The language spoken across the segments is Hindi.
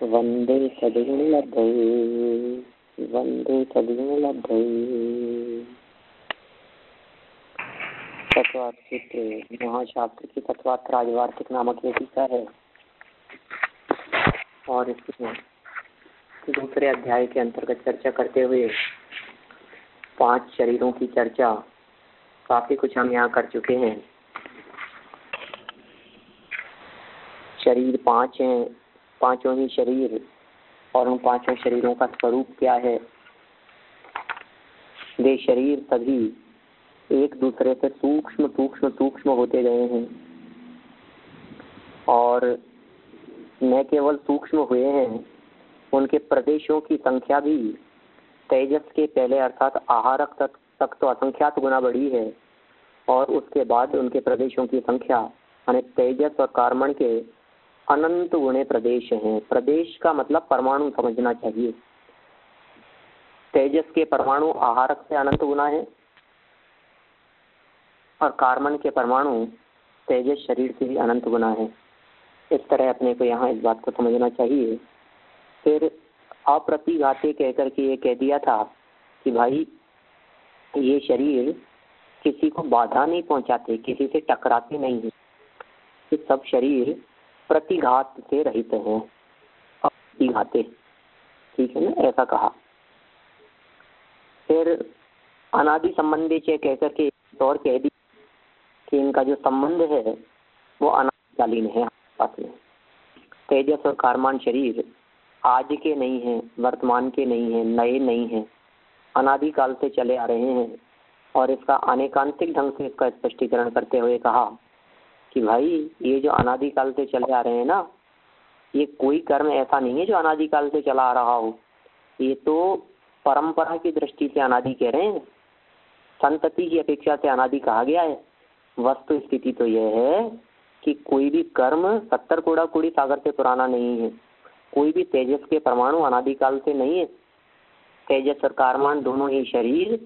वंदे सद्गुणलब्धौ वंदे सद्गुणलब्धौ। तत्वार्थिक महाशास्त्र की तत्वार्थ राजवार्तिक नामक ये टीका है और इसमें दूसरे अध्याय के अंतर्गत चर्चा करते हुए 5 शरीरों की चर्चा काफी कुछ हम यहाँ कर चुके हैं। शरीर 5 हैं, पांचों ही शरीर और उन 5 शरीरों का स्वरूप क्या है। वे शरीर सभी एक दूसरे से सूक्ष्म सूक्ष्म सूक्ष्म होते गए हैं और न केवल सूक्ष्म हुए हैं, उनके प्रदेशों की संख्या भी तेजस के पहले अर्थात आहारक तक तो असंख्यात गुना बढ़ी है और उसके बाद उनके प्रदेशों की संख्या यानी तेजस और कार्मण के अनंत गुणे प्रदेश हैं। प्रदेश का मतलब परमाणु समझना चाहिए। तेजस के परमाणु आहारक से अनंत गुना है और कार्मण के परमाणु तेजस शरीर से भी अनंत गुना है। इस तरह अपने को यहाँ इस बात को समझना चाहिए। फिर अप्रतिघाते कहकर के ये कह दिया था कि भाई ये शरीर किसी को बाधा नहीं पहुंचाते, किसी से टकराते नहीं है, ये सब शरीर प्रतिघात से रहित हैं। अप्रतिघाते, ठीक है ना, ऐसा कहा। फिर अनादि संबंधी से कहकर के और कह दी कि इनका जो संबंध है वो अनादिकालीन है। आपस में तेजस और कार्मान शरीर आज के नहीं हैं, वर्तमान के नहीं हैं, नए नहीं हैं, अनादिकाल से चले आ रहे हैं। और इसका अनेकांतिक ढंग से इसका स्पष्टीकरण करते हुए कहा कि भाई ये जो अनादिकाल से चले आ रहे हैं ना, ये कोई कर्म ऐसा नहीं है जो अनादिकाल से चला आ रहा हो, ये तो परंपरा की दृष्टि से अनादि कह रहे हैं। संतति की अपेक्षा से अनादि कहा गया है। वस्तु स्थिति तो यह है कि कोई भी कर्म 70 कोड़ा कोड़ी सागर से पुराना नहीं है। कोई भी तेजस के परमाणु अनादिकाल से नहीं है। तेजस और कार्मान दोनों ही शरीर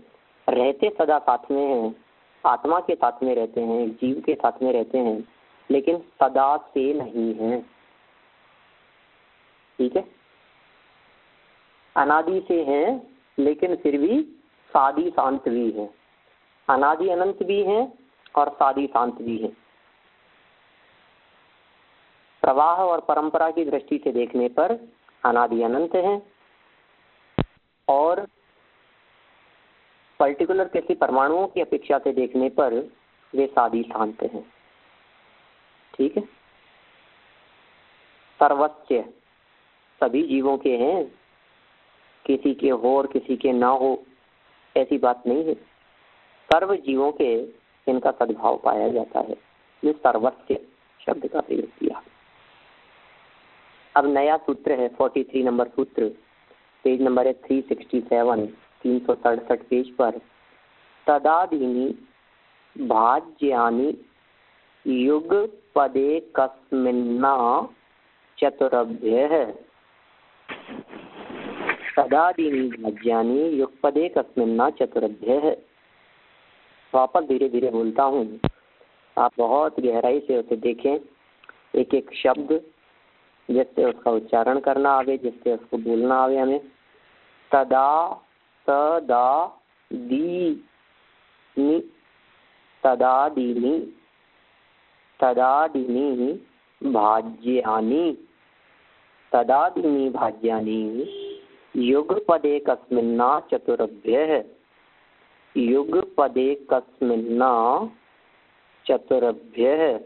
रहते सदा साथ में हैं, आत्मा के साथ में रहते हैं, जीव के साथ में रहते हैं, लेकिन सदा से नहीं है। ठीक है, अनादि से हैं लेकिन फिर भी सादी शांत भी है। अनादि अनंत भी है और सादी शांत भी है। प्रवाह और परंपरा की दृष्टि से देखने पर अनादि अनंत है और पर्टिकुलर किसी परमाणुओं की अपेक्षा से देखने पर वे सादी शांत हैं। ठीक है, सर्वस्व सभी जीवों के हैं, किसी के हो और किसी के ना हो ऐसी बात नहीं है। सर्व जीवों के इनका सद्भाव पाया जाता है। ये सर्वस्व शब्द का प्रयोग किया। अब नया सूत्र है 43 नंबर सूत्र, पेज नंबर है 367, 367 पेज पर। तदादीनि भाज्यानि युग पदे कस्मिन्ना चतुरभ्यः। तदादीनि भाज्यानि युग पदे कस्मिन्ना चतुरभ्यः। वापस धीरे धीरे बोलता हूँ, आप बहुत गहराई से उसे देखें, एक एक शब्द जिससे उसका उच्चारण करना आवे, जिससे उसको बोलना आवे हमें। तदा तदा दी नि तदादीनि तदादीनि भाज्यानि तदादीनि भाज्यानि युगपदे कस्मिन्ना चतुरभ्यः। युगपदे कस्मिन्ना चतुरभ्यः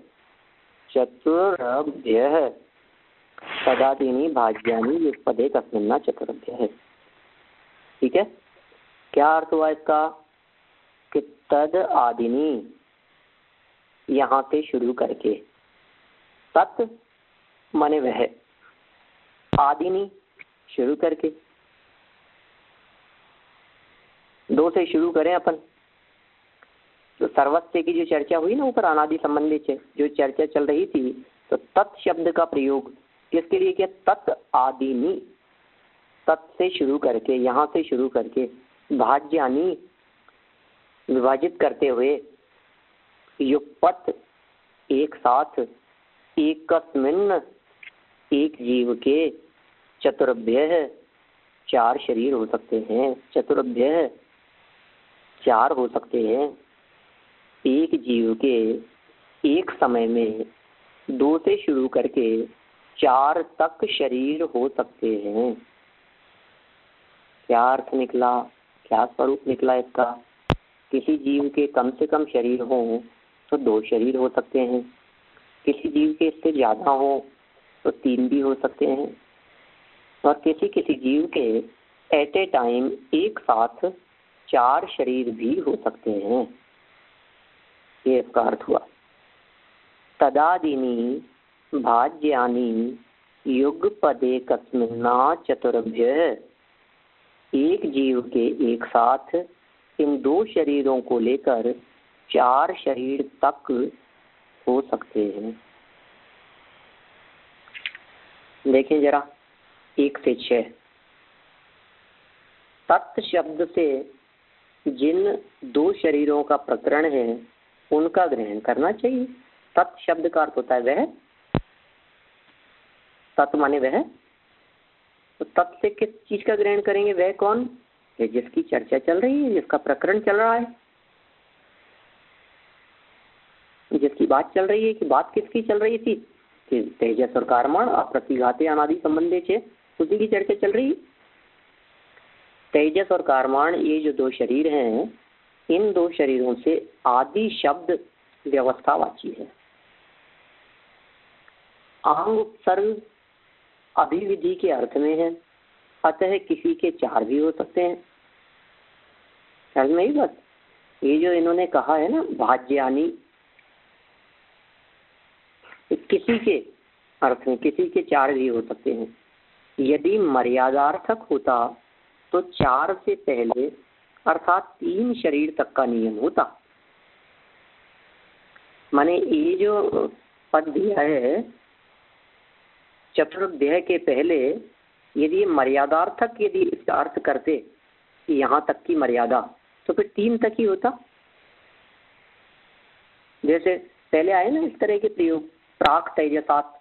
चतुरभ्यः तदादीनि भाज्यानि युगपदे कस्मिन्ना चतुरभ्यः। ठीक है, क्या अर्थ हुआ इसका कि तद आदिनी यहाँ से शुरू करके, तत् माने वह, आदिनी शुरू करके, 2 से शुरू करें अपन। तो सर्वस्व की जो चर्चा हुई ना ऊपर अनादि संबंधी से जो चर्चा चल रही थी, तो तत् शब्द का प्रयोग किसके लिए किया? तत् आदिनी, तत् से शुरू करके, यहाँ से शुरू करके, भाज्यानि विभाजित करते हुए, युगपत एक साथ, एकस्मिन् एक जीव के, चतुर्भ्य 4 शरीर हो सकते हैं, चतुर्भ्य 4 हो सकते हैं। एक जीव के एक समय में 2 से शुरू करके 4 तक शरीर हो सकते हैं। क्या अर्थ निकला, क्या स्वरूप निकला इसका? किसी जीव के कम से कम शरीर हो तो 2 शरीर हो सकते हैं, किसी जीव के इससे ज़्यादा हो तो 3 भी हो सकते हैं, और किसी किसी जीव के एट ए टाइम एक साथ 4 शरीर भी हो सकते हैं। ये इसका अर्थ हुआ। तदादीनि भाज्यानि युगपदे कस्मिन्ना चतुर्भ्य, एक जीव के एक साथ इन 2 शरीरों को लेकर 4 शरीर तक हो सकते हैं। देखें जरा 1 से 6, तत् शब्द से जिन 2 शरीरों का प्रकरण है उनका ग्रहण करना चाहिए। तत् शब्द का अर्थ होता है वह, तत् माने वह, तो तत् से किस चीज का ग्रहण करेंगे? वह कौन? ये जिसकी चर्चा चल रही है, जिसका प्रकरण चल रहा है, जिसकी बात चल रही है। कि बात किसकी चल रही थी? कि तेजस और कारमाण अप्रतिघाते अनादि संबंधे छे, उसी की चर्चा चल रही है। तेजस और कारमाण ये जो 2 शरीर हैं, इन 2 शरीरों से आदि शब्द व्यवस्थावाची है। आंग उपसर्ग अभिविधि के अर्थ में है, अतः किसी के 4 भी हो सकते हैं। समझ में ही बात? ये जो इन्होंने कहा है ना भाज्यानि, किसी के अर्थ में किसी के 4 भी हो सकते हैं। यदि मर्यादार्थक होता तो 4 से पहले अर्थात 3 शरीर तक का नियम होता। माने ये जो पद दिया है चतुर्भ्य के पहले, यदि मर्यादार्थक यदि इसका अर्थ करते कि यहाँ तक की मर्यादा, तो फिर 3 तक ही होता। जैसे पहले आए ना इस तरह के प्रयोग, प्राक तेजसात,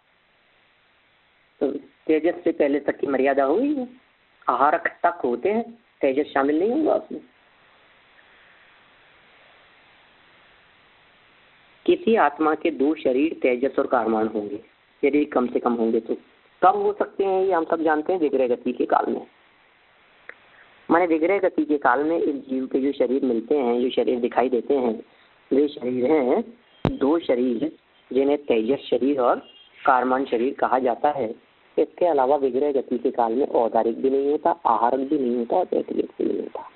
तो तेजस से पहले तक की मर्यादा हो गई है। आहारक तक होते हैं, तेजस शामिल नहीं होगा उसमें। किसी आत्मा के 2 शरीर तेजस और कारमान होंगे, यदि कम से कम होंगे तो कब हो सकते हैं? ये हम सब जानते हैं, विग्रह गति के काल में। माने विग्रह गति के काल में इस जीव के जो शरीर मिलते हैं, जो शरीर दिखाई देते हैं, वे शरीर हैं 2 शरीर, जिन्हें तेजस शरीर और कारमान शरीर कहा जाता है। इसके अलावा विग्रह गति के काल में औदारिक भी नहीं होता, आहारक भी नहीं होता और पैतृक भी नहीं होता।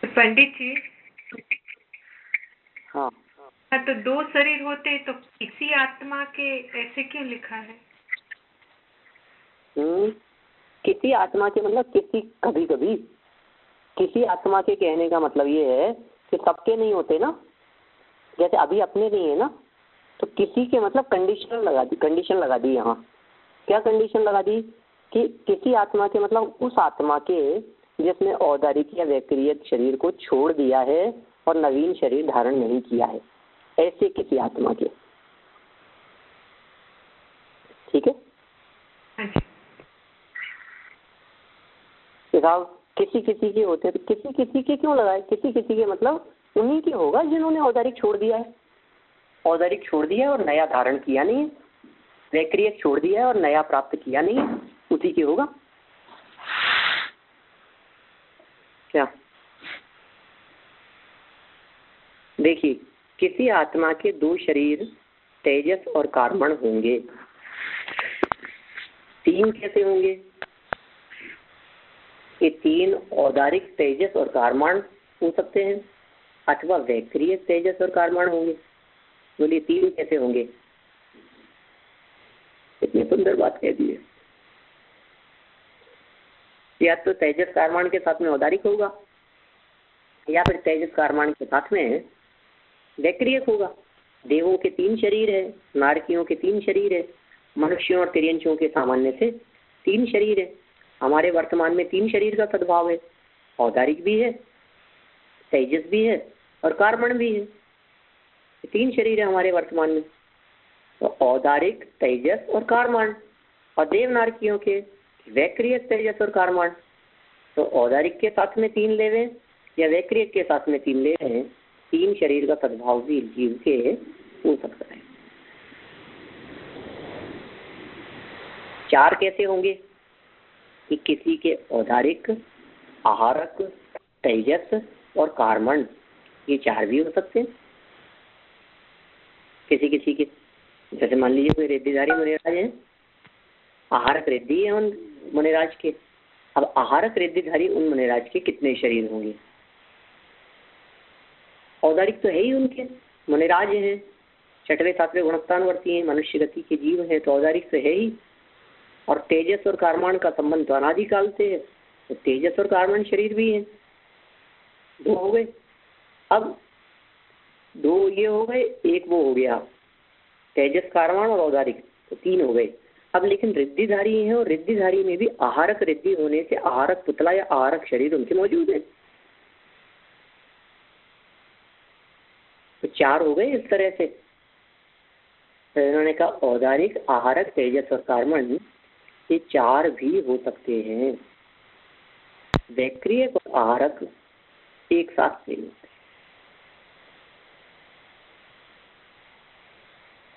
पंडित जी, हाँ, तो 2 शरीर होते तो किसी आत्मा के ऐसे क्यों लिखा है? किसी आत्मा के मतलब किसी, कभी कभी किसी आत्मा के कहने का मतलब ये है कि सबके नहीं होते ना। जैसे अभी अपने नहीं है ना, तो किसी के मतलब कंडीशन लगा दी यहाँ। क्या कंडीशन लगा दी? कि किसी आत्मा के मतलब उस आत्मा के जिसने औदारिक या वैक्रियक शरीर को छोड़ दिया है और नवीन शरीर धारण नहीं किया है, ऐसे किसी आत्मा के। ठीक है साहब, किसी किसी के होते हैं, तो किसी किसी के क्यों लगाए? किसी किसी के मतलब उन्हीं के होगा जिन्होंने औदारिक छोड़ दिया है। औदारिक छोड़ दिया है और नया धारण किया नहीं है, वैक्रियक छोड़ दिया है और नया प्राप्त किया नहीं है, उसी के होगा। क्या देखिए, किसी आत्मा के 2 शरीर तेजस और कारमण होंगे। 3 कैसे होंगे? ये 3 औदारिक तेजस और कारमान हो सकते हैं, अथवा वैक्रियक तेजस और कारमान होंगे। बोलिए 3 कैसे होंगे? इतनी सुंदर बात कह दी है। या तो तेजस कारमान के साथ में औदारिक होगा, या फिर तेजस कारमान के साथ में वैक्रियक होगा। देवों के 3 शरीर है, नारकियों के 3 शरीर है, मनुष्यों और तिर्यंचों के सामान्य से 3 शरीर है। हमारे वर्तमान में 3 शरीर का सद्भाव है, औदारिक भी है, तेजस भी है और कारमण भी है। 3 शरीर है हमारे वर्तमान में, तो औदारिक, तेजस और कारमण। और देवनारकियों के वैक्रियक, तेजस और कारमान। तो औदारिक के साथ में 3 ले रहे या वैक्रियक के साथ में 3 ले रहे हैं, 3 शरीर का सद्भाव भी जीव के हो सकता है। 4 कैसे होंगे कि किसी के औदारिक, आहारक, तेजस और कारमण, ये 4 भी हो सकते हैं किसी किसी के। जैसे मान लीजिए कोई रिद्धिधारी मुनिराज है, आहारक रिद्धि है उन मुनिराज के। अब आहारक रिद्धिधारी उन मुनिराज के कितने शरीर होंगे? औदारिक तो है ही उनके, मुनिराज हैं, 6वें 7वें गुणस्थानवर्ती हैं, मनुष्य गति के जीव हैं, तो औदारिक तो है ही। और तेजस और कारमान का संबंध तो अनादिकाल से है, तो तेजस और कारमान शरीर भी है, 2 हो गए। अब 2 ये हो गए, 1 वो हो गया, तेजस, कारमान और औदारिक, तो 3 हो गए। अब लेकिन रिद्धिधारी है, और रिद्धिधारी में भी आहारक रिद्धि होने से आहारक पुतला या आहारक शरीर उनके मौजूद है, तो 4 हो गए इस तरह से। तो इन्होंने कहा औदारिक, आहारक, तेजस और कारमण, ये 4 भी हो सकते हैं। वैक्रियक और आहारक एक साथ नहीं होते,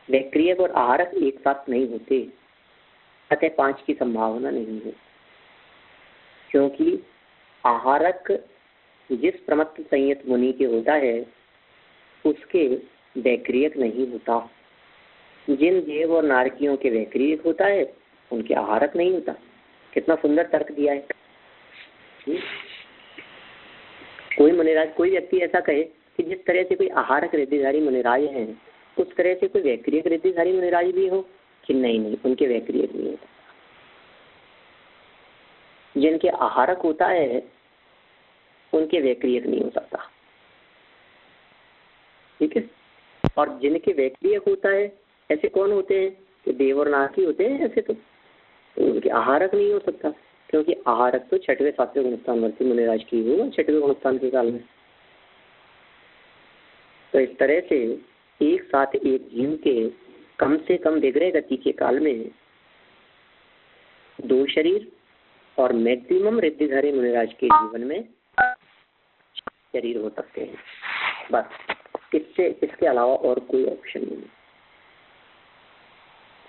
वैक्रियक और आहारक एक साथ नहीं होते, अतः 5 की संभावना नहीं है। क्योंकि आहारक जिस प्रमत्त संयत मुनि के होता है उसके वैक्रियक नहीं होता, जिन देव और नारकियों के वैक्रियक होता है उनके आहारक नहीं होता। कितना सुंदर तर्क दिया है। कोई मुनिराज, कोई व्यक्ति ऐसा कहे कि जिस तरह से कोई आहारक रिद्धिधारी मुनिराज है उस तरह से कोई वैक्रियक रिद्धिधारी मुनिराज भी हो, कि नहीं, उनके वैक्रियक नहीं होता। जिनके आहारक होता है उनके वैक्रियक नहीं हो सकता, ठीक है। और जिनके वैक्रियक होता है, ऐसे कौन होते हैं कि देव और नारकी होते हैं, ऐसे तो उनके आहारक नहीं हो सकता, क्योंकि आहारक तो 6वें 7वें गुणस्थानवर्ती मुनिराज की होगा 6वें गुणस्थान के काल में। तो इस तरह से एक साथ एक जीव के कम से कम विग्रह गति के काल में 2 शरीर और मैक्सिमम रिद्धिधारी मुनिराज के जीवन में शरीर हो सकते हैं, बस। इसके अलावा और कोई ऑप्शन नहीं।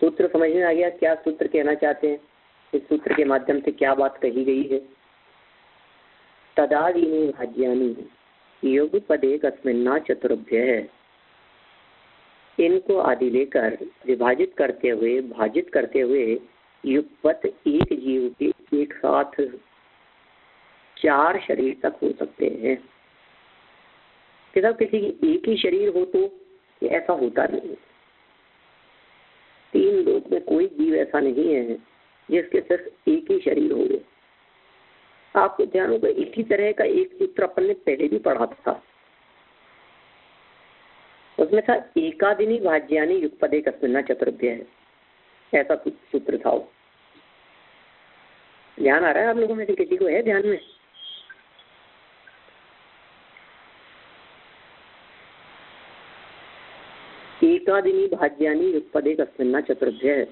सूत्र समझ में आ गया क्या सूत्र कहना चाहते हैं? इस सूत्र के माध्यम से क्या बात कही गई है? तदादीनि भाज्यानि युगपदे कस्मिन्ना चतुर्भ्य है, इनको आदि लेकर विभाजित करते हुए, भाजित करते हुए युगपत एक जीव के एक साथ 4 शरीर तक हो सकते हैं। किसी की एक ही शरीर हो तो ऐसा होता नहीं। 3 लोक में कोई जीव ऐसा नहीं है जिसके सिर्फ एक ही शरीर हो गए। आपको ध्यान होगा इसी तरह का एक सूत्र अपन ने पहले भी पढ़ा था, उसमें था एकादिनी भाज्यानि युगपदे कस्मिन्ना चतुर्भ्य है, ऐसा कुछ सूत्र था। ध्यान आ रहा है आप लोगों में से किसी को है ध्यान में? एकादिनी भाज्यानि युगपदे कस्मिन्ना चतुर्भ्य है,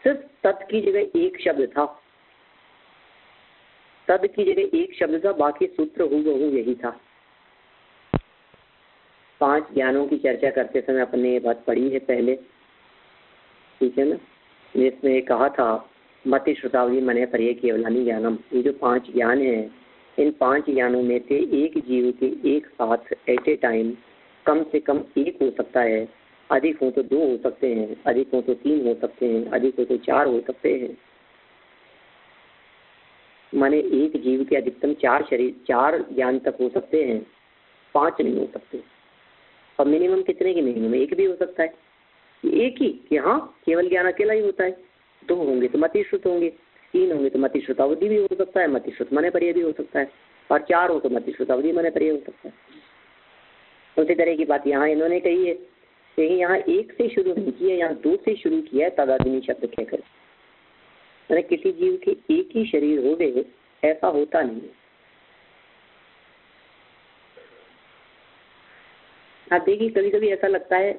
सिर्फ तत् की जगह एक शब्द था, तद की जगह एक शब्द था, बाकी सूत्र हूबहू यही था। 5 ज्ञानों की चर्चा करते समय अपने ये बात पढ़ी है पहले, ठीक है ना, जिसमें कहा था मति श्रुतावली मने परे केवलानी ज्ञानम। ये जो 5 ज्ञान है, इन 5 ज्ञानों में से एक जीव के एक साथ एट ए टाइम कम से कम 1 हो सकता है, अधिक हो तो 2 हो सकते हैं, अधिक हो तो 3 हो सकते हैं, अधिक हो तो 4 हो सकते हैं। माने एक जीव के अधिकतम 4 शरीर, 4 ज्ञान तक हो सकते हैं, 5 नहीं हो सकते। और मिनिमम कितने की? मिनिमम 1 भी हो सकता है, एक ही कि हाँ केवल ज्ञान अकेला ही होता है। 2 होंगे तो मति श्रुत होंगे, 3 होंगे तो मति श्रुतावधि भी हो सकता है, मति श्रुत मने पर्याय भी हो सकता है, और 4 हो तो मति श्रुतावधि मने पर्याय हो सकता है। उसी तरह की बात यहाँ इन्होंने कही है, यही यहाँ 1 से शुरू नहीं किया, यहाँ 2 से शुरू किया है तदादिनी शब्द कहकर। मैंने किसी जीव के एक ही शरीर हो गए ऐसा होता नहीं है। आप देखिए कभी कभी ऐसा लगता है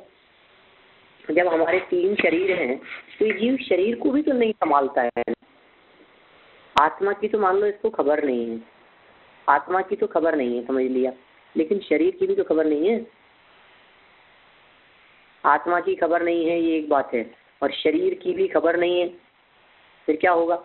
जब हमारे 3 शरीर हैं तो ये जीव शरीर को भी तो नहीं संभालता है। आत्मा की तो मान लो इसको खबर नहीं है, आत्मा की तो खबर नहीं है, समझ लिया, लेकिन शरीर की भी तो खबर नहीं है। आत्मा की खबर नहीं है ये एक बात है, और शरीर की भी खबर नहीं है, फिर क्या होगा?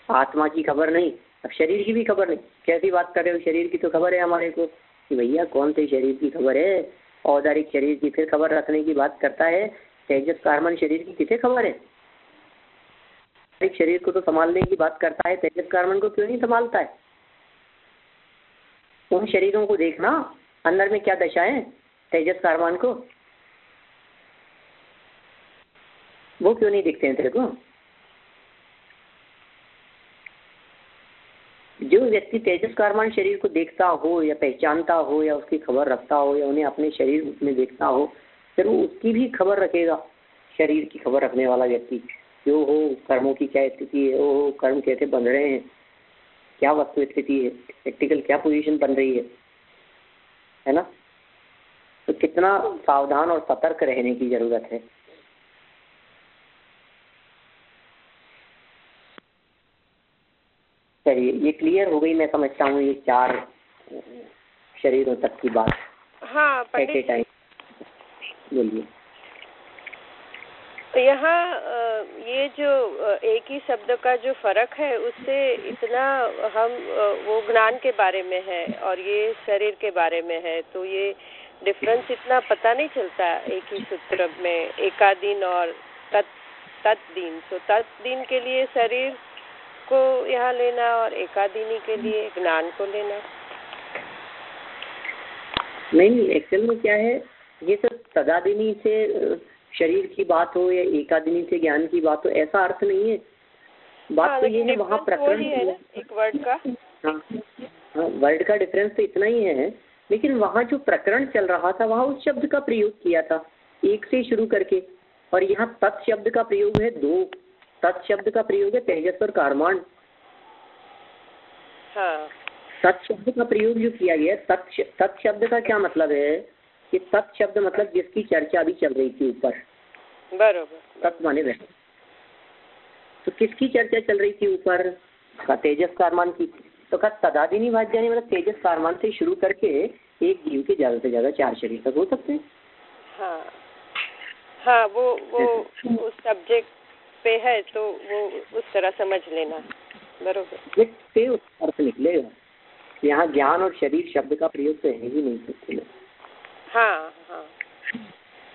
आत्मा की खबर नहीं, अब शरीर की भी खबर नहीं, कैसी बात कर रहे हो? शरीर की तो खबर है हमारे को कि भैया कौन से शरीर की खबर है? औदारिक शरीर की फिर खबर रखने की बात करता है, तेजस कार्बन शरीर की किसे खबर है? औदारिक शरीर को तो संभालने की बात करता है, तेजस कार्बन को क्यों नहीं संभालता है? उन शरीरों को देखना अंदर में क्या दशा है तेजस कार्बन को, वो क्यों नहीं दिखते हैं तेरे को? जो व्यक्ति तेजस कार्बन शरीर को देखता हो या पहचानता हो या उसकी खबर रखता हो या उन्हें अपने शरीर में देखता हो, फिर वो उसकी भी खबर रखेगा। शरीर की खबर रखने वाला व्यक्ति जो हो, कर्मों की क्या स्थिति है, वो कर्म कैसे बन रहे हैं, क्या वस्तु स्थिति है, प्रैक्टिकल क्या पोजीशन बन रही है ना? तो कितना सावधान और सतर्क रहने की जरूरत है। चलिए ये क्लियर हो गई, मैं समझता हूँ ये 4 शरीरों तक की बात। हाँ पंडित टाइम बोलिए। यहाँ ये जो एक ही शब्द का जो फर्क है उससे इतना हम वो ज्ञान के बारे में है और ये शरीर के बारे में है, तो ये डिफरेंस इतना पता नहीं चलता एक ही सूत्र में, एकादीन और तत्दीन। तो तत्दीन के लिए शरीर को यहाँ लेना और एकादीनी के लिए ज्ञान को लेना। नहीं, एक्चुअल में क्या है, ये सब तदादिनी से शरीर की बात हो या एकादिनी से ज्ञान की बात हो, ऐसा अर्थ नहीं है। बात तो ये है वहाँ प्रकरण है ना, एक वर्ड का। हाँ, वर्ड का डिफरेंस तो इतना ही है, लेकिन वहाँ जो प्रकरण चल रहा था वहाँ उस शब्द का प्रयोग किया था एक से शुरू करके, और यहाँ तत् शब्द का प्रयोग है 2। तत् शब्द का प्रयोग है तेजस और कार्बन। हाँ। तत् शब्द का प्रयोग जो किया गया, तत् शब्द का क्या मतलब है कि तत् शब्द मतलब जिसकी चर्चा अभी चल रही थी ऊपर, बरोबर। तत् माने वह, तो किसकी चर्चा चल रही थी ऊपर? का तेजस कार्बन की। तो का तदादिनी वाद्यानी मतलब तेजस कार्बन से शुरू करके एक जीव के ज्यादा से ज्यादा 4 शरीर तक हो सकते हैं। हाँ हाँ, वो उस सब्जेक्ट पे है तो वो उस तरह समझ लेना, बरोबर। से उस अर्थ निकलेगा। यहाँ ज्ञान और शरीर शब्द का प्रयोग तो है ही नहीं सकते। हाँ हाँ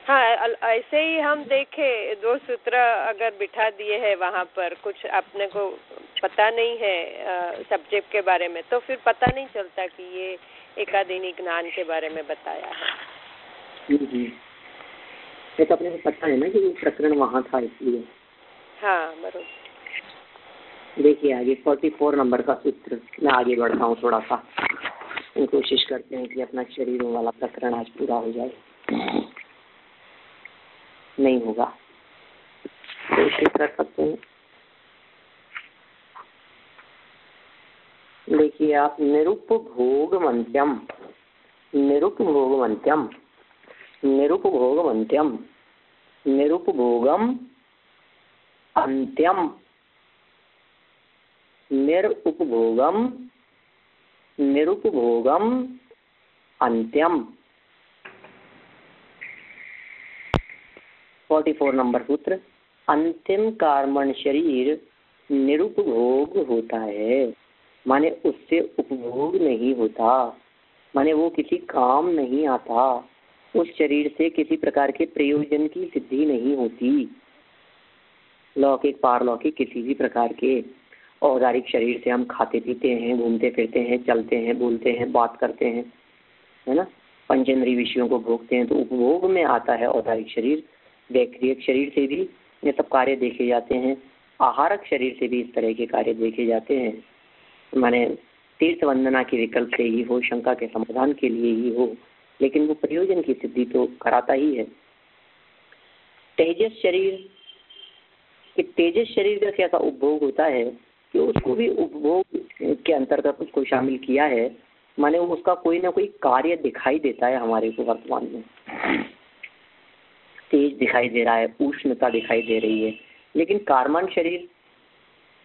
हाँ, ऐसे ही हम देखे 2 सूत्र अगर बिठा दिए हैं वहाँ पर, कुछ अपने को पता नहीं है सब्जेक्ट के बारे में, तो फिर पता नहीं चलता कि ये एकादीनी ज्ञान के बारे में बताया है। जी, ये तो अपने को पता है ना कि वो प्रकरण वहाँ था, इसलिए। हाँ बरोबर। देखिए आगे 44 नंबर का सूत्र, मैं आगे बढ़ता हूँ थोड़ा सा, कोशिश करते हैं कि अपना शरीरों वाला प्रकरण आज पूरा हो जाए। नहीं होगा, कोशिश कर सकते हैं। देखिए आप, निरुपभोगमन्त्यम, निरुपभोगमन्त्यम, निरुपभोगमन्त्यम, निरुपभोगम अंत्यम, निरुपभोगम, निरुपभोगम अंत्यम। 44 नंबर सूत्र, अंतिम कार्बन शरीर निरुपभोग होता है, माने उससे उपभोग नहीं होता, माने वो किसी काम नहीं आता, उस शरीर से किसी प्रकार के प्रयोजन की सिद्धि नहीं होती, लौकिक पारलौकिक किसी भी प्रकार के। औदारिक शरीर से हम खाते पीते हैं, घूमते फिरते हैं, चलते हैं, बोलते हैं, बात करते हैं, है ना, पंचेंद्रीय विषयों को भोगते हैं, तो उपभोग में आता है औदारिक शरीर। वैक्रियक शरीर से भी ये सब कार्य देखे जाते हैं, आहारक शरीर से भी इस तरह के कार्य देखे जाते हैं, माने तीर्थ वंदना के विकल्प से ही हो, शंका के समाधान के लिए ही हो, लेकिन वो प्रयोजन की सिद्धि तो कराता ही है। तेजस शरीर, कि तेजस शरीर का कैसा उपभोग होता है कि उसको भी उपभोग के अंतर्गत उसको शामिल किया है, माने उसका कोई ना कोई कार्य दिखाई देता है हमारे को वर्तमान में, तेज दिखाई दे रहा है, उष्णता दिखाई दे रही है, लेकिन कार्बन शरीर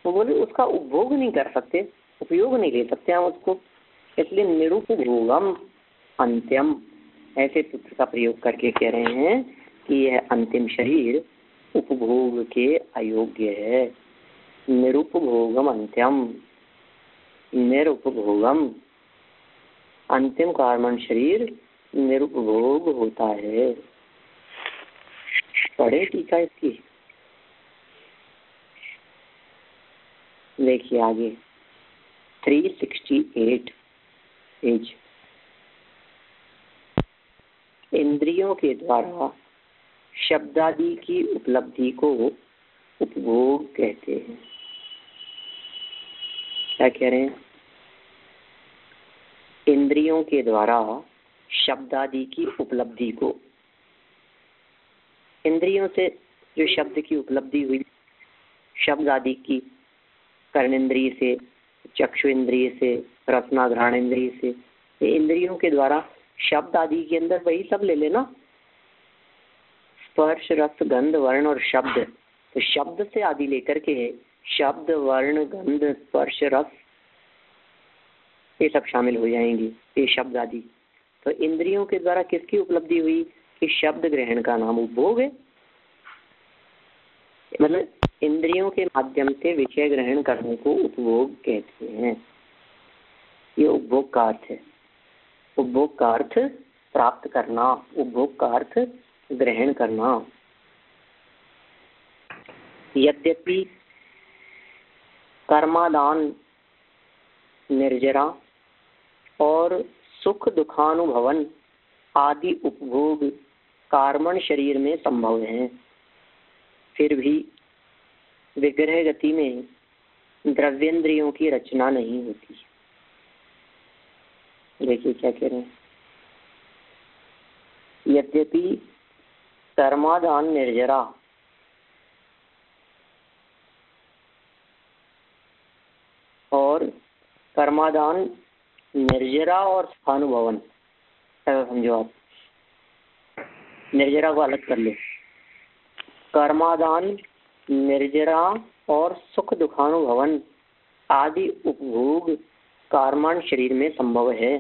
वो बोले उसका उपभोग नहीं कर सकते, उपयोग नहीं ले सकते हम उसको, इसलिए निरुपभोगम अंत्यम ऐसे सूत्र का प्रयोग करके कह रहे हैं कि यह अंतिम शरीर उपभोग के अयोग्य है। निरुपभोगम अंत्यम, निरुपभोगम अंतिम कार्बन शरीर निरुपभोग होता है। पढ़े टीका इसकी, देखिए आगे 368 पेज। इंद्रियों के द्वारा शब्दादि की उपलब्धि को उपभोग कहते हैं। क्या कह रहे हैं? इंद्रियों के द्वारा शब्दादि की उपलब्धि को, इंद्रियों से जो शब्द की उपलब्धि हुई, शब्द आदि की कर्णेंद्रिय से, चक्षु इंद्रिय से, रसना घ्राण इंद्रिय से, ये इंद्रियों के द्वारा शब्द आदि के अंदर वही सब ले लेना, स्पर्श रस गंध वर्ण और शब्द। तो शब्द से आदि लेकर के शब्द वर्ण गंध स्पर्श रस ये सब शामिल हो जाएंगे, ये शब्द आदि। तो इंद्रियों के द्वारा किसकी उपलब्धि हुई कि शब्द ग्रहण का नाम उपभोग है, मतलब इंद्रियों के माध्यम से विषय ग्रहण करने को उपभोग कहते हैं। ये उपभोग का अर्थ है। उपभोग का अर्थ प्राप्त करना, उपभोग का अर्थ ग्रहण करना। यद्यपि कर्मादान निर्जरा और सुख दुखानुभवन आदि उपभोग कार्बन शरीर में संभव है, फिर भी विग्रह गति में द्रव्येंद्रियों की रचना नहीं होती। देखिए क्या कह रहे हैं, यद्यपि कर्मादान निर्जरा और कर्मादान निर्जरा और सुखानुभवन, ऐसा समझो आप, निर्जरा को अलग कर लो। कर्मादान निर्जरा और सुख दुखानुभवन आदि उपभोग कार्बन शरीर में संभव है।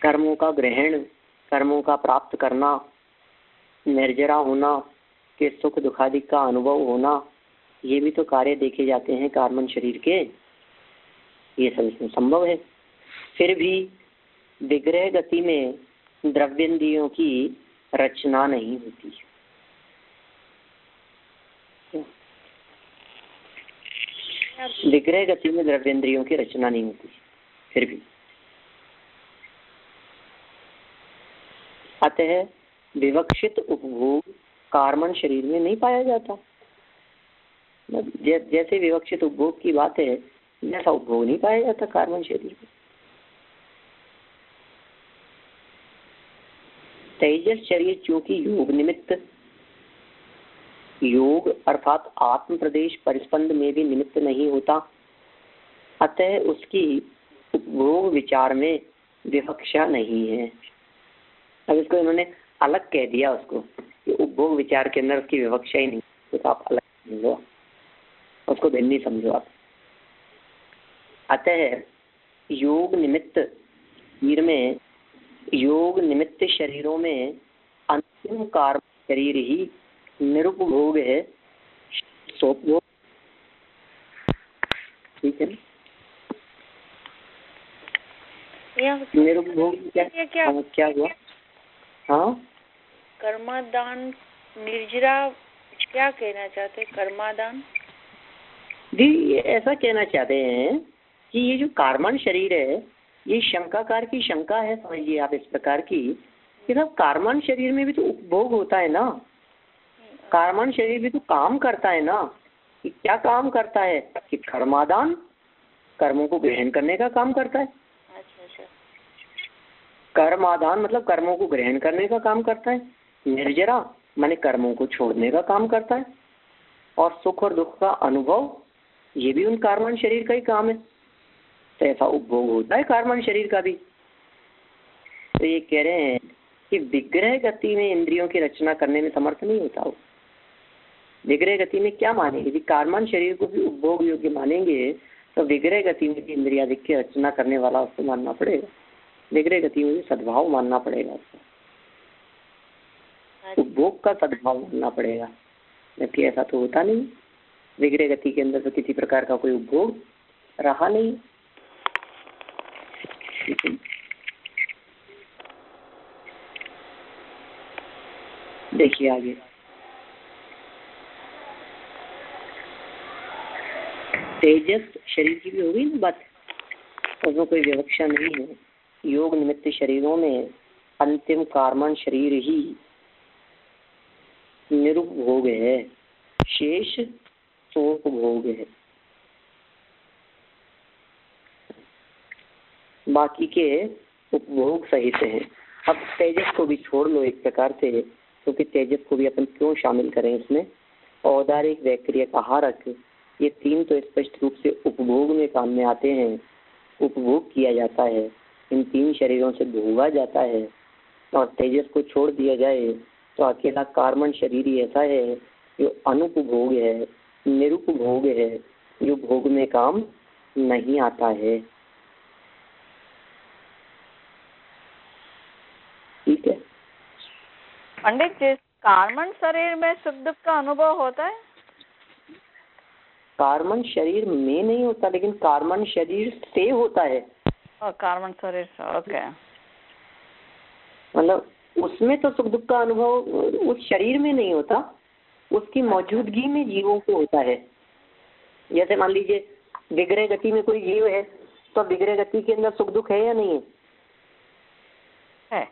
कर्मों का ग्रहण, कर्मों का प्राप्त करना, निर्जरा होना, के सुख दुखादि का अनुभव होना, ये भी तो कार्य देखे जाते हैं कार्बन शरीर के, ये सब इसमें संभव है। फिर भी विग्रह गति में द्रव्येंद्रियों की रचना नहीं होती। विग्रह गति में द्रव्येंद्रियों की रचना नहीं होती फिर भी। अतः विवक्षित उपभोग कार्बन शरीर में नहीं पाया जाता। जैसे विवक्षित उपभोग की बात है, ऐसा उपभोग नहीं पाया जाता कार्बन शरीर में। तेजस शरीर चूंकि योग निमित्त, योग अर्थात आत्म प्रदेश परिस्पंद में भी निमित्त नहीं होता, अतः उसकी उपभोग विचार में विवक्षा नहीं है। अब इसको इन्होंने अलग कह दिया उसको कि उपभोग विचार के अंदर उसकी विवक्षा ही नहीं, तो आप अलग समझो, उसको भिन्न ही समझो आप। अतः योग निमित्त शरीर में, योग निमित्त शरीरों में अंतिम कार्बन शरीर ही निरुपभोग है, सोपभोग। ठीक है, निरुपभोग क्या हुआ? हाँ, कर्मादान निर्जरा क्या कहना चाहते हैं? कर्मादान जी ऐसा कहना चाहते हैं कि ये जो कार्बन शरीर है, ये शंकाकार की शंका है, समझिए आप इस प्रकार की कि साहब कार्बन शरीर में भी तो उपभोग होता है ना, कार्बन शरीर भी तो काम करता है ना। कि क्या काम करता है कि कर्मादान, कर्मों को ग्रहण करने का काम करता है। अच्छा। कर्मादान मतलब कर्मों को ग्रहण करने का काम करता है। निर्जरा माने कर्मों को छोड़ने का काम करता है। और सुख और दुख का अनुभव, ये भी उन कार्बन शरीर का ही काम है। तो ऐसा उपभोग होता है कार्बन शरीर का भी। तो ये कह रहे हैं कि विग्रह गति में इंद्रियों की रचना करने में समर्थ नहीं होता हो। विग्रह गति में क्या मानेंगे? यदि कार्बन शरीर को भी उपभोग योग्य मानेंगे तो विग्रह गति में भी इंद्रियादि की रचना करने वाला उसको मानना पड़ेगा। विग्रह गति में भी सद्भाव मानना पड़ेगा उसको, उपभोग का सद्भाव मानना पड़ेगा। जबकि ऐसा तो होता नहीं, विग्रह गति के अंदर तो किसी प्रकार का कोई उपभोग रहा नहीं। देखिए आगे, तेजस शरीर की भी होगी ना बात, उसमें कोई विवक्षा नहीं है। योग निमित्त शरीरों में अंतिम कार्बन शरीर ही निरुपभोग है, शेष सोपभोग है। बाकी के उपभोग सहित हैं। अब तेजस को भी छोड़ लो एक प्रकार से, क्योंकि तेजस को भी अपन क्यों शामिल करें इसमें? औदारिक, वैक्रियक, आहारक, ये तीन तो स्पष्ट रूप से उपभोग में काम में आते हैं। उपभोग किया जाता है, इन तीन शरीरों से भोगा जाता है। और तेजस को छोड़ दिया जाए तो अकेला कार्बन शरीर ही ऐसा है जो अनुपभोग है, निरुपभोग है, जो भोग में काम नहीं आता है। ठीक है पंडित जी, कार्बन शरीर में सुख दुख का अनुभव होता है? कार्बन शरीर में नहीं होता, लेकिन कार्बन शरीर से होता है। कार्बन शरीर से, ओके। मतलब उसमें तो सुख दुख का अनुभव उस शरीर में नहीं होता, उसकी मौजूदगी में जीवों को होता है। जैसे मान लीजिए विग्रह गति में कोई जीव है, तो विग्रह गति के अंदर सुख दुख है या नहीं है?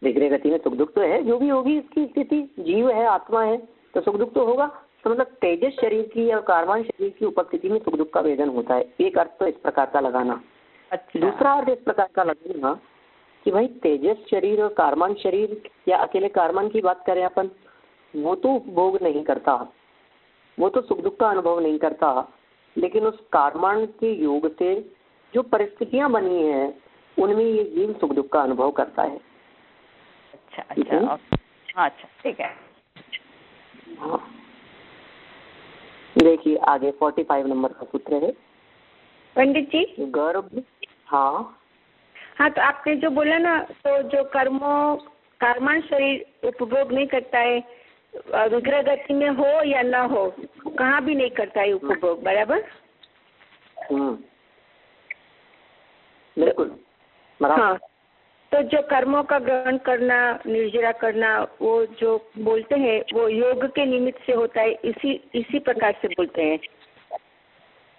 विग्रह गति में सुख दुख तो है, जो भी होगी इसकी स्थिति, जीव है, आत्मा है, तो सुख दुख तो होगा। तो मतलब तेजस शरीर की या कार्बन शरीर की उपस्थिति में सुख दुख का वेदन होता है। एक अर्थ तो इस प्रकार का लगाना। अच्छा। दूसरा अर्थ इस प्रकार का लगाना कि भाई तेजस शरीर और कार्बन शरीर, या अकेले कार्बन की बात करें अपन, वो तो उपभोग नहीं करता, वो तो सुख दुख का अनुभव नहीं करता, लेकिन उस कार्बन के योग से जो परिस्थितियां बनी हैं उनमें ये जीव सुख दुख का अनुभव करता है। अच्छा अच्छा, अच्छा ठीक है। हाँ, देखिए आगे 45 नंबर का सूत्र है पंडित जी। गर्भ। हाँ हाँ, तो आपने जो बोला ना, तो जो कार्बन शरीर उपभोग नहीं करता है, विग्रह गति में हो या ना हो, कहाँ भी नहीं करता है उपभोग, बराबर? बिल्कुल बराबर। हाँ, तो जो कर्मों का ग्रहण करना, निर्जरा करना, वो जो बोलते हैं वो योग के निमित्त से होता है, इसी प्रकार से बोलते हैं।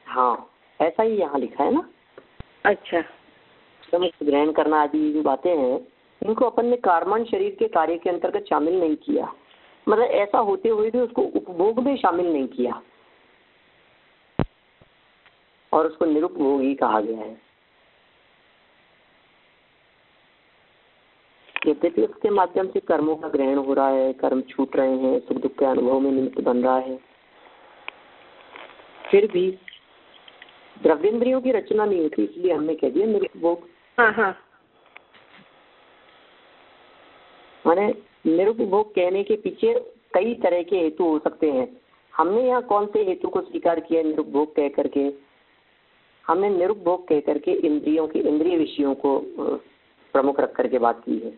हाँ, ऐसा ही यहाँ लिखा है ना। अच्छा, तो ग्रहण करना आदि जो बातें हैं, इनको अपन ने कार्बन शरीर के कार्य के अंतर्गत शामिल नहीं किया। मतलब ऐसा होते हुए भी उसको उपभोग में शामिल नहीं किया और उसको निरुपभोग ही कहा गया है। यद्यपि उसके माध्यम से कर्मों का ग्रहण हो रहा है, कर्म छूट रहे हैं, सुख दुख के अनुभव में निमित्त बन रहा है, फिर भी द्रव्येंद्रियों की रचना नहीं होती, इसलिए हमने कह दिया निरुपभोग। हाँ हाँ, माने निरुपभोग कहने के पीछे कई तरह के हेतु हो सकते हैं। हमने यहाँ कौन से हेतु को स्वीकार किया निरुपभोग कह करके? हमने निरुपभोग कह करके इंद्रिय विषयों को प्रमुख रख करके बात की है।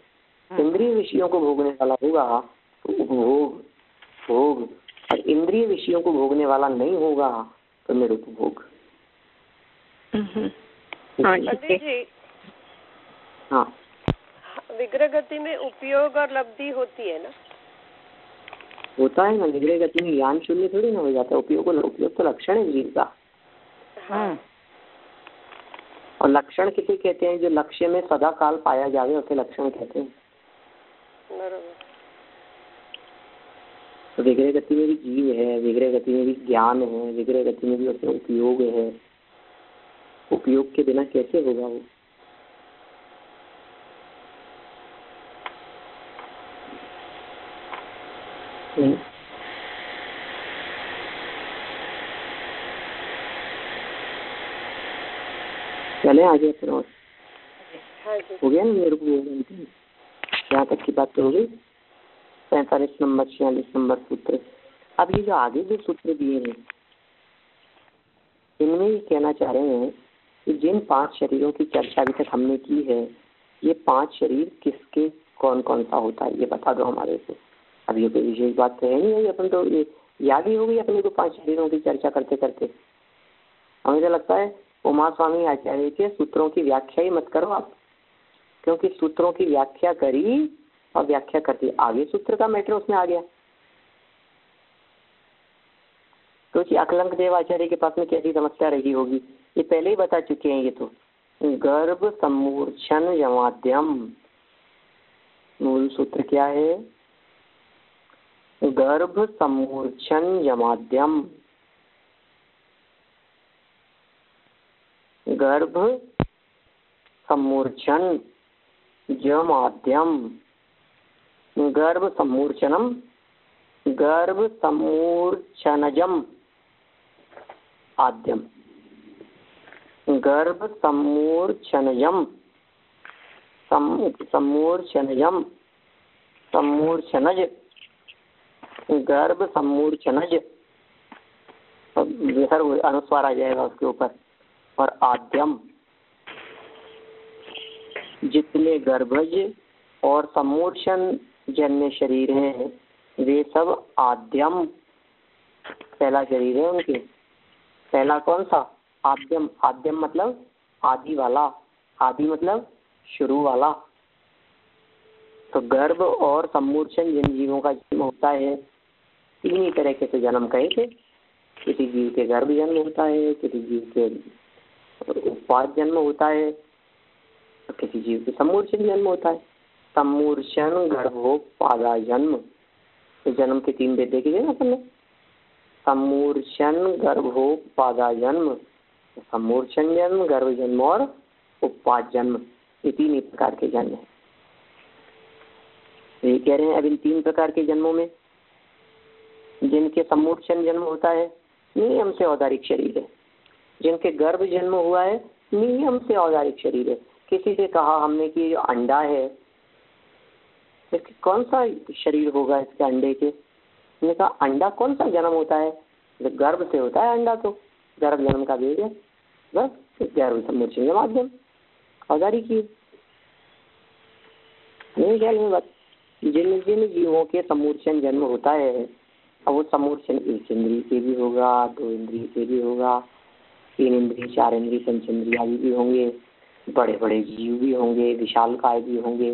इंद्रिय विषयों को भोगने वाला होगा तो उपभोग भोग, और इंद्रिय विषयों को भोगने वाला नहीं होगा तो निरुपभोग। हाँ, विग्रह गति में उपयोग और लब्धि होती है ना? होता है ना, विग्रह गति में ज्ञान शून्य थोड़ी ना हो जाता है। उपयोग तो लक्षण है जीव का। हाँ। और लक्षण किसे कहते हैं? जो लक्ष्य में सदा काल पाया जावे उसे लक्षण कहते हैं। तो विग्रह गति में भी जीव है, विग्रह गति में भी ज्ञान है, विग्रह गति में भी उसमें उपयोग है। उपयोग के बिना कैसे होगा वो? चलें आगे फिर और हाँ जी। हो गया ना मेरे को यहाँ तक की बात तो हो गई। 45 नंबर 46 नंबर सूत्र। अब ये जो आगे जो सूत्र दिए हैं इनमें ये कहना चाह रहे हैं कि जिन 5 शरीरों की चर्चा अभी तक हमने की है ये 5 शरीर किसके कौन कौन सा होता है ये बता दो हमारे को। अब ये कोई विशेष बात तो है नहीं है, अपन तो ये याद ही हो गई अपने को 5 शरीरों की चर्चा करते करते। हमें तो लगता है उमा स्वामी आचार्य के सूत्रों की व्याख्या ही मत करो आप, क्योंकि सूत्रों की व्याख्या करी और व्याख्या करती आगे सूत्र का मैटर उसमें आ गया। तो जी अकलंक देव आचार्य के पास में कैसी समस्या रही होगी ये पहले ही बता चुके हैं। ये तो गर्भ सम्मूर्छन यमाद्यम मूल सूत्र क्या है? गर्भ सम्मूर्छन यमाद्यम। गर्भ सम्मूर्छन यमाद्यम। गर्भ सम्मूर्छनम गर्भ सम्मूर्छनजम आद्यम। गर्भ सम्मूर्छनजम सम्मूर्छनजम सम्मूर्छनज गर्भ सम्मूर्छनज अनुस्वार आ जाएगा उसके ऊपर और आद्यम। जितने गर्भज और सम्मूर्छन जन्य शरीर हैं वे सब आद्यम पहला शरीर है उनके। पहला कौन सा? आद्यम। आद्यम मतलब आदि वाला, आदि मतलब शुरू वाला। तो गर्भ और सम्मूर्छन जिन जीवों का जन्म होता है तीन ही तरह के तो जन्म कहे थे। किसी जीव के गर्भ जन्म होता है, किसी जीव के उत्पाद जन्म होता है, किसी जीव के सम्मूर्छन जन्म होता है। सम्मूर्छन गर्भोपादा जन्म तो जन्म के 3 भेद देखे गए अपन ने। सम्मूर्छन गर्भोपादा जन्म, सम्मूर्छन जन्म, गर्भ जन्म और उपपाद जन्म, ये 3 ही प्रकार के जन्म है। ये कह रहे हैं अब इन 3 प्रकार के जन्मों में जिनके सम्मूर्छन जन्म होता है नियम से औदारिक शरीर है, जिनके गर्भ जन्म हुआ है नियम से औदारिक शरीर है। किसी से कहा हमने कि जो अंडा है इसके कौन सा शरीर होगा इसके अंडे के? हमने कहा अंडा कौन सा जन्म होता है? गर्भ से होता है अंडा, तो गर्भ जन्म का भेद है बस। गर्भ सम्मूर्छन के माध्यम औदारिक ही नहीं ख्याल में बात। जिन जिन जीवों के सम्मूर्छन जन्म होता है अब वो सम्मूर्छन 1 इंद्रिय के भी होगा, 2 इंद्रिय के भी होगा, 3 इंद्रिय, 4 इंद्रिय, 5 इंद्रिय आदि भी होंगे, बड़े बड़े जीव भी होंगे, विशालकाय भी होंगे।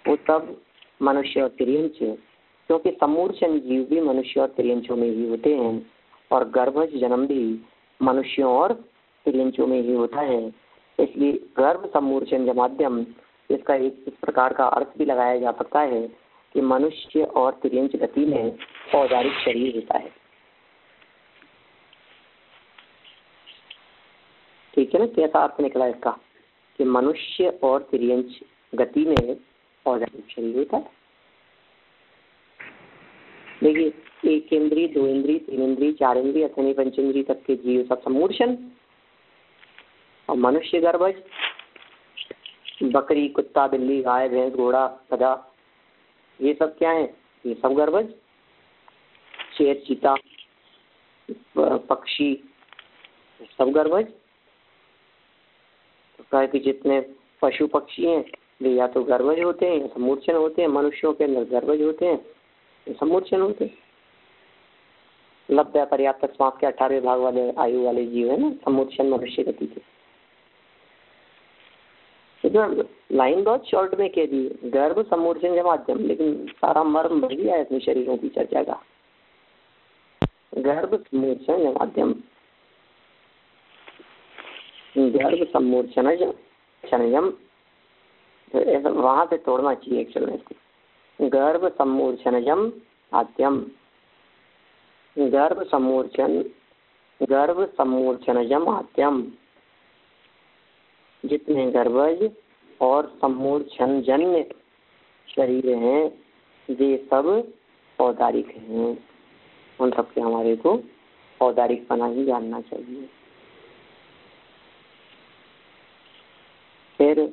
वो सब मनुष्य और तिर्यंच, क्योंकि सम्मूर्छन जीव भी मनुष्य और तिर्यंचों में ही होते हैं और गर्भज जन्म भी मनुष्यों और तिर्यंचों में ही होता है। इसलिए गर्भ सम्मूर्छन जमाद्यम इसका एक इस प्रकार का अर्थ भी लगाया जा सकता है कि मनुष्य और तिर्यंच गति में औदारिक शरीर होता है। ठीक है ना? कैसा अर्थ निकला इसका कि मनुष्य और तिर्यंच गति में औदारिक शरीर होता है। देखिए 1 इंद्रिय, 2 इंद्रिय, 3 इंद्रिय, 4 इंद्रिय, अथनी 5 इंद्रिय तक के जीव सब सम्मूर्छन और मनुष्य गर्भज, बकरी, कुत्ता, बिल्ली, गाय, भैंस, घोड़ा, गधा, ये सब क्या है? ये सब गर्भज। शेर, चीता, पक्षी सब गर्भज। तो कहे कि जितने पशु पक्षी हैं वे या तो गर्भज होते हैं या सम्मूर्छन होते हैं। मनुष्यों के अंदर गर्भज होते हैं, सम्मूर्छन होते हैं। लभ्य पर्याप्त समाप्त के 18वें भाग वाले आयु वाले जीव है ना सम्मूर्छन मनुष्य गति के। लाइन बहुत शॉर्ट में कह दी, गर्भ सम्मूर्छन माध्यम, लेकिन सारा मर्म बढ़ गया है अपने शरीरों की चर्चा का। गर्भ सम्मूर्छन माध्यम, गर्भ सम्मूर्छन क्षणजम, ऐसा वहां से तोड़ना चाहिए एक्चुअल में इसको। गर्भ सम्मूर्छनजम आद्यम, गर्भ सम्मूर्छनजम आद्यम। जितने गर्भज और सम्मूर्छन जन्य शरीर हैं वे सब औदारिक हैं। उन सबके हमारे को औदारिक पना ही जानना चाहिए। फिर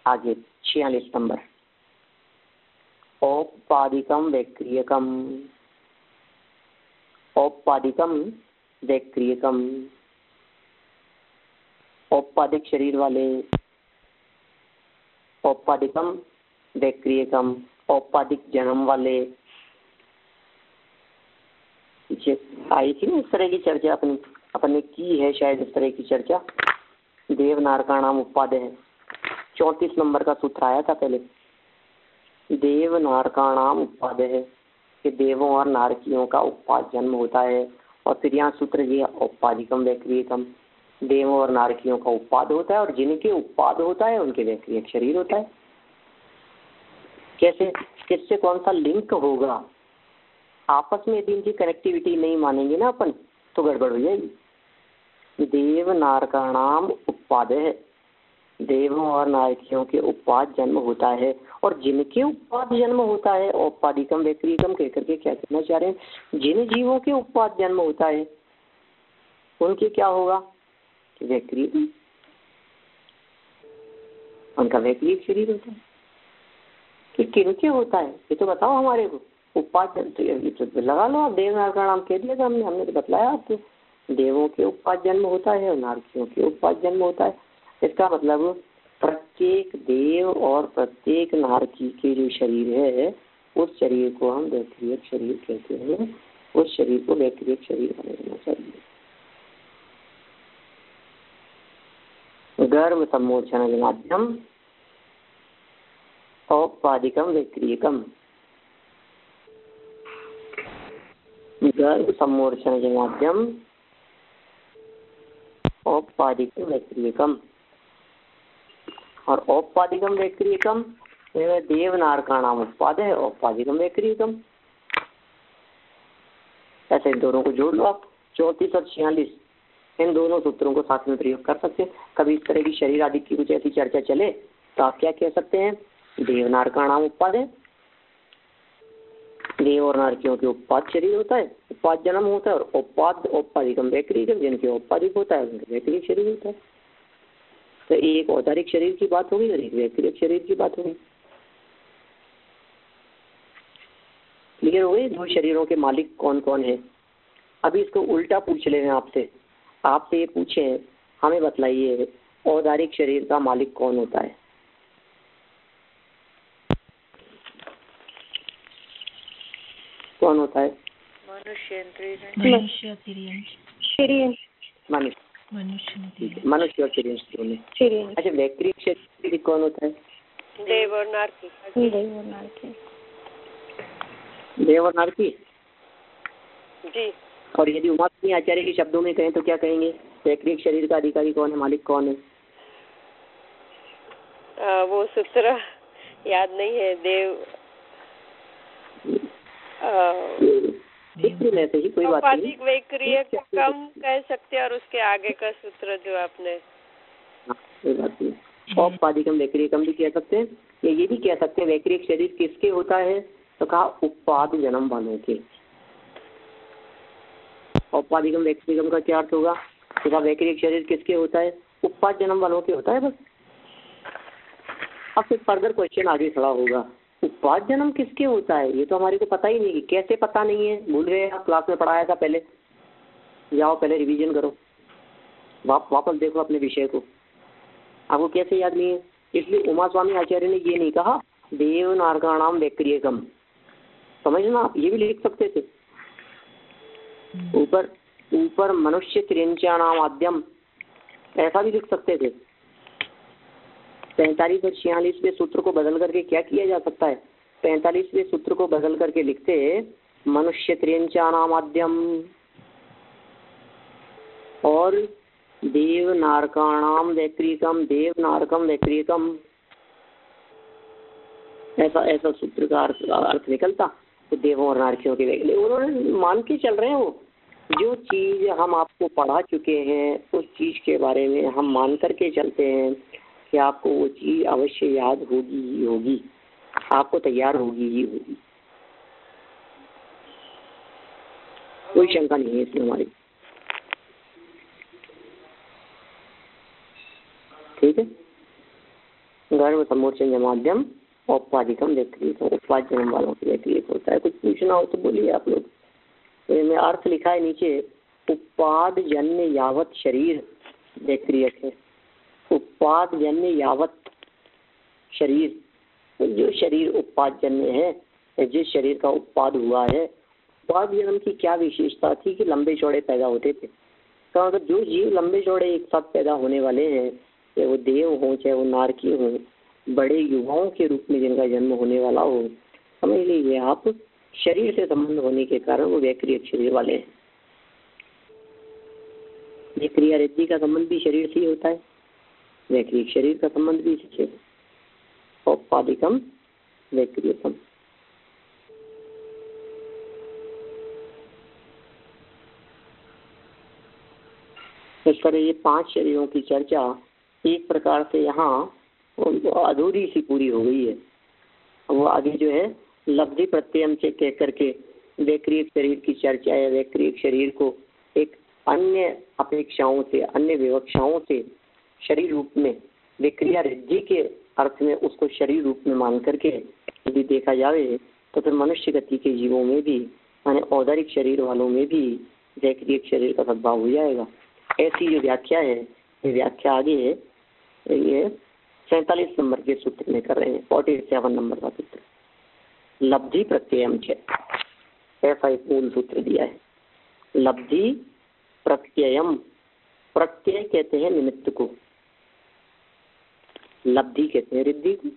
आगे 46 नंबर, औपपादिकम वैक्रियकम। औपपादिकम वैक्रियकम, औपपादिक शरीर वाले, औपपादिकम वैक्रियकम, औपपादिक जन्म वाले। पीछे आई थी ना इस तरह की चर्चा, अपने की है शायद इस तरह की चर्चा। देव नारकाणाम उपादय है, 34 नंबर का सूत्र आया था पहले। देव नारकाणाम उपादय है कि देवों और नारकियों का उपाद जन्म होता है। और फिर यहाँ सूत्र ये औपपादिकम वैक्रियकम, देवों और नारकियों का उपाद होता है और जिनके उपाद होता है उनके वैक्रियक शरीर होता है। कैसे, किससे कौन सा लिंक होगा? आपस में यदि इनकी कनेक्टिविटी नहीं मानेंगे ना अपन तो गड़बड़ हो जाएगी। देव नारकाणाम उपादय है, देवों और नारकियों के उपाद जन्म होता है और जिनके उपाद जन्म होता है, औपपादिकम वैक्रियकम कह करके क्या कहना चाह रहे हैं? जिन जीवों के उपाद जन्म होता है उनके क्या होगा? वैक्रियकम, उनका वैक्रियक शरीर होता है। कि किनके होता है ये तो बताओ हमारे को। उपाद तो लगा लो आप, देव नारकाणाम कह दिया था हमने तो बतलाया आपको। देवों के उपाद जन्म होता है और नारकियों के उपाद जन्म होता है। इसका मतलब प्रत्येक देव और प्रत्येक नारकी के जो शरीर है उस शरीर को हम वैक्रियक शरीर कहते हैं। उस शरीर को वैक्रियक शरीर मानना चाहिए। गर्भ सम्मोचन माध्यम औपपादिकम वैक्रियकम, गर्भ सम्मोचन के माध्यम औपपादिकम वैक्रियकम। और औपपादिकम वैक्रियकम देव नारकाणाम उत्पाद है, औपपादिकम वैक्रियकम। ऐसे इन दोनों को जोड़ लो आप, 34 और 46 इन दोनों सूत्रों को साथ में प्रयोग कर सकते हैं। कभी इस तरह की शरीर आदि की कुछ ऐसी चर्चा चले तो आप क्या कह सकते हैं? देव नारकाणाम उत्पाद है, देव और नारकियों के उत्पाद शरीर होता है, उत्पाद जन्म होता है। और उत्पाद औपपादिकम वैक्रियकम, जिनके औपपादिक होता है उनका वैक्रियक शरीर होता है। तो एक औदारिक शरीर की बात होगी और एक वैक्रियक शरीर की बात होगी। क्लियर हो गई? दो शरीरों के मालिक कौन कौन है? अभी इसको उल्टा पूछ ले हैं आपसे ये पूछे हमें बतलाइए औदारिक शरीर का मालिक कौन होता है? कौन होता है? मनुष्य मनुष्य और तिर्यंश। अच्छा, वैक्रियक शरीर कौन होता है? देव और नारकी। देव और नारकी जी। और यदि उमापति आचार्य के शब्दों में कहें तो क्या कहेंगे? वैक्रियक शरीर का अधिकारी कौन है, मालिक कौन है? वो सूत्र याद नहीं है। देव ऐसे ही कोई बात नहीं, वैक्रियक कम कह सकते हैं और उसके आगे का सूत्र जो आपने कोई बात नहीं। औपपादिकम वैक्रियकम भी कह सकते हैं, या ये भी कह सकते हैं वैक्रियक शरीर किसके होता है? तो कहा उपाद जन्म वालों के। औपपादिकम वैक्रियकम का क्या अर्थ होगा? तो कहा वैक्रियक शरीर किसके होता है? उपाद जन्म वालों के होता है बस। अब फिर फर्दर क्वेश्चन आगे खड़ा होगा, उपाद जन्म किसके होता है? ये तो हमारे को पता ही नहीं। कैसे पता नहीं है? भूल गए आप? क्लास में पढ़ाया था पहले, जाओ पहले रिवीजन करो, वापस देखो अपने विषय को। आपको कैसे याद नहीं है? इसलिए उमा स्वामी आचार्य ने ये नहीं कहा देव नारकाणाम वैक्रियकम, समझना। आप ये भी लिख सकते थे ऊपर मनुष्य त्रिंचाणाम आद्यम, ऐसा भी लिख सकते थे। 45 और 46वें सूत्र को बदल करके क्या किया जा सकता है? 45वें सूत्र को बदल करके लिखते मनुष्य त्रिंचाणाम आद्यम और देव नारकाणाम वैक्रियकम, देव नारकम वैक्रियकम, ऐसा सूत्र का अर्थ निकलता। तो देवों और नारकियों के वैक्रियक उन्होंने मान के चल रहे हैं। वो जो चीज हम आपको पढ़ा चुके हैं उस चीज के बारे में हम मान करके चलते हैं कि आपको वो चीज अवश्य याद होगी ही होगी, आपको तैयार होगी ही होगी। कोई शंका नहीं है इसमें हमारी। ठीक है, गर्भ समूर्चन माध्यम औपाधिकम व्यक्रियतम, उपवाद जन्म वालों के व्यक्रियत होता है। कुछ पूछना हो तो बोलिए आप लोग। तो में अर्थ लिखा है नीचे, उपाद जन्य यावत शरीर व्यक्रियत है। उपाद जन्य यावत शरीर, तो जो शरीर उपाद जन्य है, जिस शरीर का उत्पाद हुआ है, उत्पाद जन्म की क्या विशेषता थी कि लंबे चौड़े पैदा होते थे। तो अगर जो जीव लंबे चौड़े एक साथ पैदा होने वाले हैं, चाहे वो देव हों चाहे वो नारकी हों, बड़े युवाओं के रूप में जिनका जन्म होने वाला हो, समझ लीजिए आप, शरीर से संबंध होने के कारण वो व्यक्रियत शरीर वाले हैं। ये क्रिया रिद्धि का संबंध भी शरीर से ही होता है, व्यक्रियत शरीर का संबंध भी इससे है। औपाधिकम व्यक्रियतम। इस तरह ये 5 शरीरों की चर्चा एक प्रकार से यहाँ अधूरी सी पूरी हो गई है। वो आगे जो है लब्धि प्रत्ययम से कह करके व्यक्रियत शरीर की चर्चा है। व्यक्रियत शरीर को एक अन्य अपेक्षाओं से, अन्य विवक्षाओं से शरीर रूप में, विक्रिया रिद्धि के अर्थ में उसको शरीर रूप में मान करके यदि देखा जाए तो फिर मनुष्य गति के जीवों में भी, माने औदारिक शरीर वालों में भी व्यक्रियत शरीर का सद्भाव हो जाएगा। ऐसी जो व्याख्या है, ये व्याख्या आगे है, ये 47 नंबर के सूत्र में कर रहे हैं, 47 नंबर का सूत्र, लब्धि प्रत्ययम छे, ऐसा एक मूल सूत्र दिया है। लब्धि प्रत्ययम, प्रत्यय कहते हैं निमित्त को, लब्धि कहते हैं रिद्धि को।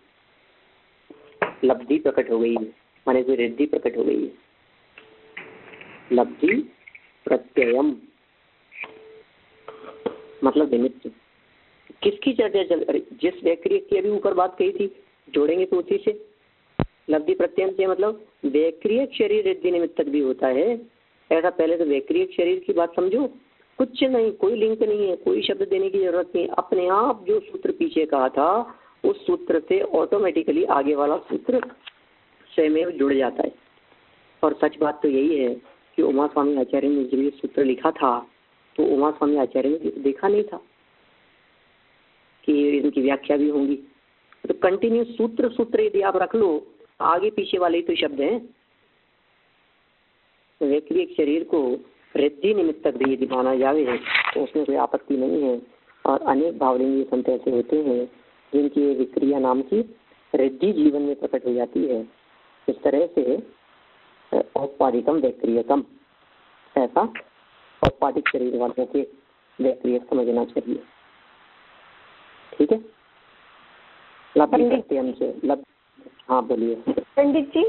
लब्धि प्रकट हो गई है, माने कोई रिद्धि प्रकट हो गई है। लब्धि प्रत्ययम मतलब निमित्त। किसकी चर्चा चल रही? जिस व्यक्रियत की अभी ऊपर बात कही थी, जोड़ेंगे तो उसी से। लब्धि प्रत्ययम से मतलब व्यक्रियत शरीर रिद्धि निमित्तक भी होता है। ऐसा पहले तो व्यक्रियत शरीर की बात समझो, कुछ नहीं, कोई लिंक नहीं है, कोई शब्द देने की जरूरत नहीं, अपने आप जो सूत्र पीछे कहा था उस सूत्र से ऑटोमेटिकली आगे वाला सूत्र स्वयं जुड़ जाता है। और सच बात तो यही है कि उमा स्वामी आचार्य ने जब ये सूत्र लिखा था तो उमा स्वामी आचार्य ने देखा नहीं था कि इनकी व्याख्या भी होंगी। तो कंटिन्यू सूत्र सूत्र यदि आप रख लो, आगे पीछे वाले ही तो शब्द हैं। तो व्यक्रियत शरीर को रिद्धि निमित्तक भी यदि माना जावे तो उसमें कोई आपत्ति नहीं है। और अनेक भावलिंगी संत ऐसे होते हैं जिनकी विक्रिया नाम की रिद्धि जीवन में प्रकट हो जाती है। इस तरह से औपाधिकम व्यक्रियतम, ऐसा औपाधिक शरीर वालों के व्यक्रियत समझना चाहिए। ठीक है। लब्धि प्रत्ययम से लब, हाँ बोलिए पंडित जी।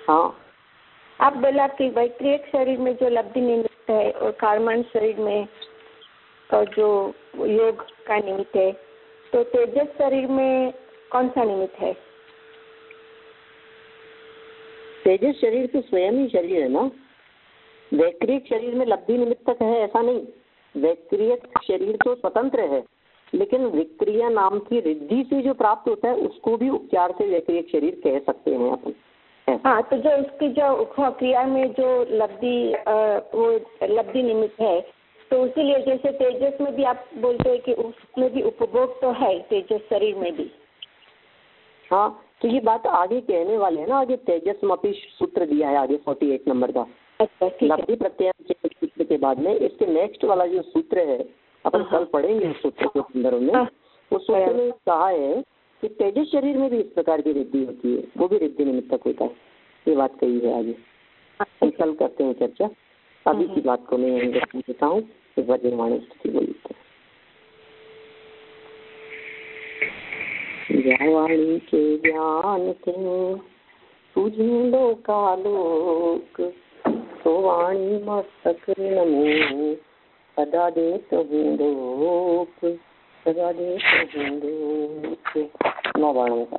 हाँ, आप बोला कि व्यक्रियत शरीर में जो लब्धि निमित्त है और कार्मण शरीर में और जो योग का निमित्त है, तो तेजस शरीर में कौन सा निमित्त है? तेजस शरीर तो स्वयं ही शरीर है ना। व्यक्रियत शरीर में लब्धि निमित्तक है ऐसा नहीं, व्यक्रियत शरीर तो स्वतंत्र है, लेकिन विक्रिया नाम की रिद्धि से जो प्राप्त होता है उसको भी उपचार से व्यक्रियत शरीर कह सकते हैं अपन। हाँ, तो जो उसकी जो क्रिया में जो लब्धि वो लब्धि निमित्त है, तो इसीलिए जैसे तेजस में भी आप बोलते हैं कि उसमें भी उपभोग तो है, तेजस शरीर में भी। हाँ, तो ये बात आगे कहने वाले हैं ना, आगे तेजस्मपि सूत्र दिया है आगे 48 नंबर का। अच्छा, लब्धि प्रत्यय सूत्र के बाद में इसके नेक्स्ट वाला जो सूत्र है अपन कल पढ़ेंगे उस सूत्र के संदर्भ में। उस सूत्र में कहा है कि तेजस शरीर में भी इस प्रकार की रिद्धि होती है, वो भी रिद्धि निमित्तक होता है। ये बात कही है आगे, कल करते हैं चर्चा। अभी की बात को मैं यहीं रख देता हूँ, एक बार निर्माण स्थिति बोलते हैं। वाणी के ज्ञान से तुझे लोकालोक, तो वाणी मस्तक नमो सदा देत हूँ लोक, सदा देत हूँ लोक। 9 बाणों का